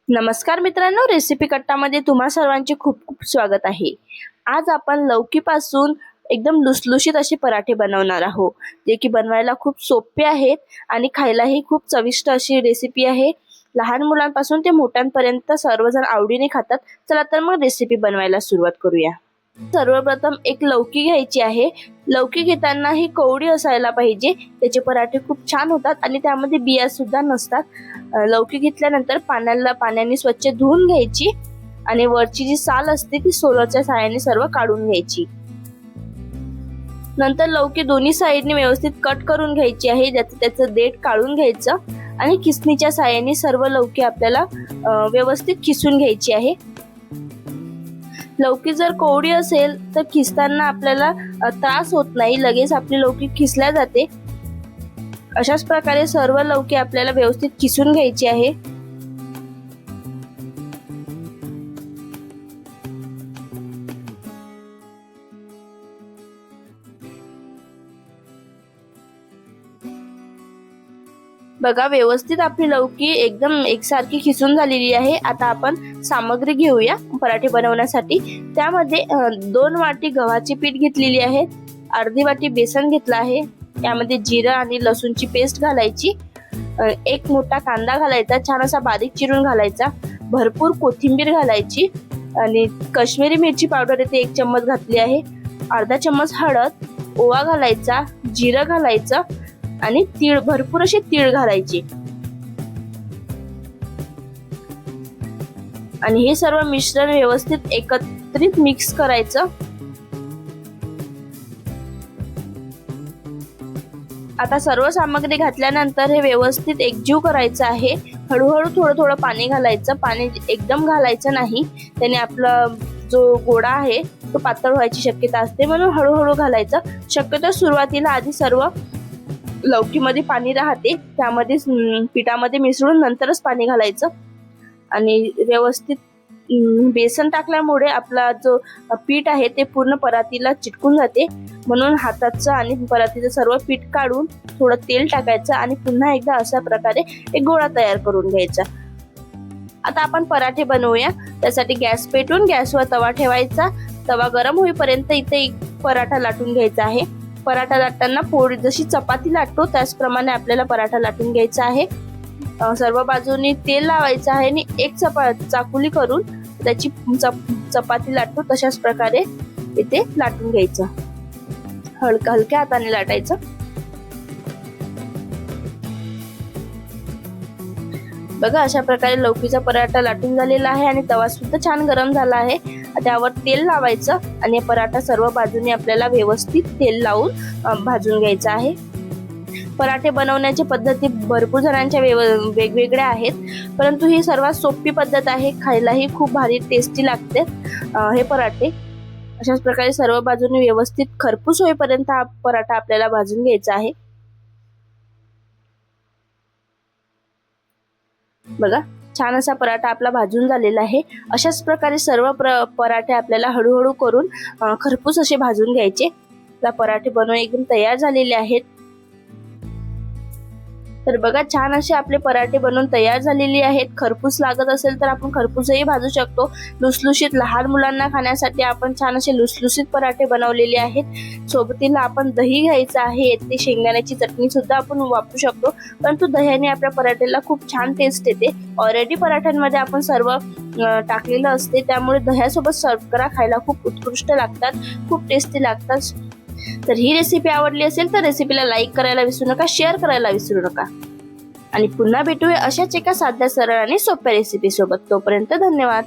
नमस्कार मित्रांनो, रेसिपी कट्टामध्ये तुम्हा सर्वांचे खूप खूप स्वागत आहे। आज आपण लौकीपासून एकदम लुसलुशीत असे पराठे बनवणार आहोत, जे की बनवायला खूप सोपे आहेत आणि खायलाही खूप चविष्ट अशी रेसिपी आहे। लहान मुलांपासून ते मोठ्यांपर्यंत सर्वजण आवडीने खातात। चला तर मग रेसिपी बनवायला सुरुवात करूया। सर्वप्रथम एक लौकी घ्यायची आहे। लौकी घेताना ही कवडी असायला पाहिजे, त्याचे पराठे खूप छान होतात आणि त्यामध्ये बिया सुद्धा नसतात। लौकी घेतल्यानंतर पाण्याने स्वच्छ धुवून घ्यायची आणि वरची जी साल असते ती सोलरच्या सहाय्याने सर्व काढून घ्यायची। नंतर लौकी दोन्ही साइडने व्यवस्थित कट करून घ्यायची आहे, त्याचं देठ काढून घ्यायचं आणि खिसणीच्या सहाय्याने सर्व लौकी आपल्याला व्यवस्थित खिसून घ्यायची आहे। लौकी जर कोवडी असेल तर खिसताना आपल्याला त्रास होत नाही, लगेच आपली लौकी खिसल्या जाते। अशाच प्रकारे सर्व लौकी आपल्याला व्यवस्थित खिसून घ्यायची आहे। बघा, व्यवस्थित आपली लौकी एकदम एकसारखी खिसून झालेली आहे। आता आपण सामग्री घेऊया पराठे बनवण्यासाठी। त्यामध्ये 2 वाटी गव्हाचे पीठ घेतलेली आहे, अर्धी वाटी बेसन घेतला आहे, यामध्ये जिरं आणि लसूणची पेस्ट घालायची, 1 मोठा कांदा घालायचा, छान असा बारीक चिरून घालायचा, भरपूर कोथिंबीर घालायची आणि काश्मीरी मिरची पावडर इथे 1 चम्मच घातली आहे, अर्धा चम्मच हळद, ओवा घालायचा, जिरं घालायचं आणि तीळ, भरपूर असे तीळ घालायचे आणि हे सर्व मिश्रण व्यवस्थित एकत्रित मिक्स करायचं। आता सर्व सामग्री घातल्यानंतर हे व्यवस्थित एकजीव करायचं आहे। हळूहळू थोडं पाणी घालायचं, पाणी एकदम घालायचं नाही, त्याने आपला जो गोळा आहे तो पातळ व्हायची शक्यता असते, म्हणून हळूहळू घालायचं। शक्यतो सुरुवातीला आधी सर्व लौकीमध्ये पाणी राहते, त्यामध्ये पिठामध्ये मिसळून नंतरच पाणी घालायचं आणि व्यवस्थित बेसन टाकल्यामुळे आपला जो पीठ आहे ते पूर्ण परातीला चिटकून जाते, म्हणून हाताचं आणि परातीचं सर्व पीठ काढून थोडं तेल टाकायचं आणि पुन्हा एकदा अशा प्रकारे एक गोळा तयार करून घ्यायचा। आता आपण पराठे बनवूया। त्यासाठी गॅस पेटवून गॅसवर तवा ठेवायचा, तवा गरम होईपर्यंत इथे एक पराठा लाटून घ्यायचा आहे। पराठा लाटताना पोळी जशी चपाती लाटतो त्याचप्रमाणे आपल्याला पराठा लाटून घ्यायचा आहे। सर्व बाजूनी तेल लावायचं आहे आणि एक चाकुली करून त्याची चपाती लाटतो तशाच प्रकारे इथे लाटून घ्यायचं, हलक्या हाताने लाटायचं। बघा, अशा प्रकारे लौकीचा पराठा लाटून झालेला आहे आणि तवा सुद्धा छान गरम झाला आहे। त्यावर तेल लावायचं आणि पराठा सर्व बाजूने आपल्याला व्यवस्थित तेल लावून भाजून घ्यायचा आहे। पराठे बनवण्याची पद्धती भरपूर जणांच्या वेगवेगळ्या आहेत, परंतु ही सर्वात सोपी पद्धत आहे, खायलाही खूप भारी टेस्टी लागते हे पराठे। अशाच प्रकारे सर्व बाजूने व्यवस्थित खरपूस होईपर्यंत हा पराठा आपल्याला भाजून घ्यायचा आहे। बघा, छान असा पराठा आपला भाजून झालेला आहे। अशाच प्रकारे सर्व पराठे आपल्याला हळूहळू करून खरपूस असे भाजून घ्यायचे। पराठे बनवून एकदम तयार झालेले आहेत। तर बघा, छान असे आपले पराठे बनवून तयार झालेले आहेत। खरपूस लागत असेल तर आपण खरपूसही भाजू शकतो। लुसलुशीत लहान मुलांना खाण्यासाठी आपण छान असे लुसलुशीत पराठे बनवलेले आहेत। सोबतीला आपण दही घ्यायचं आहे, ते शेंगदाण्याची चटणी सुद्धा आपण वापरू शकतो, परंतु दह्याने आपल्या पराठ्याला खूप छान टेस्ट येते। ऑलरेडी पराठ्यांमध्ये आपण सर्व टाकलेलं असते, त्यामुळे दह्यासोबत सर्व करा, खायला खूप उत्कृष्ट लागतात, खूप टेस्टी लागतात। तर ही रेसिपी आवडली असेल तर रेसिपीला लाईक करायला विसरू नका, शेअर करायला विसरू नका आणि पुन्हा भेटूया अशाच एका साध्या, सरळ आणि सोप्या रेसिपी सोबत। तोपर्यंत धन्यवाद।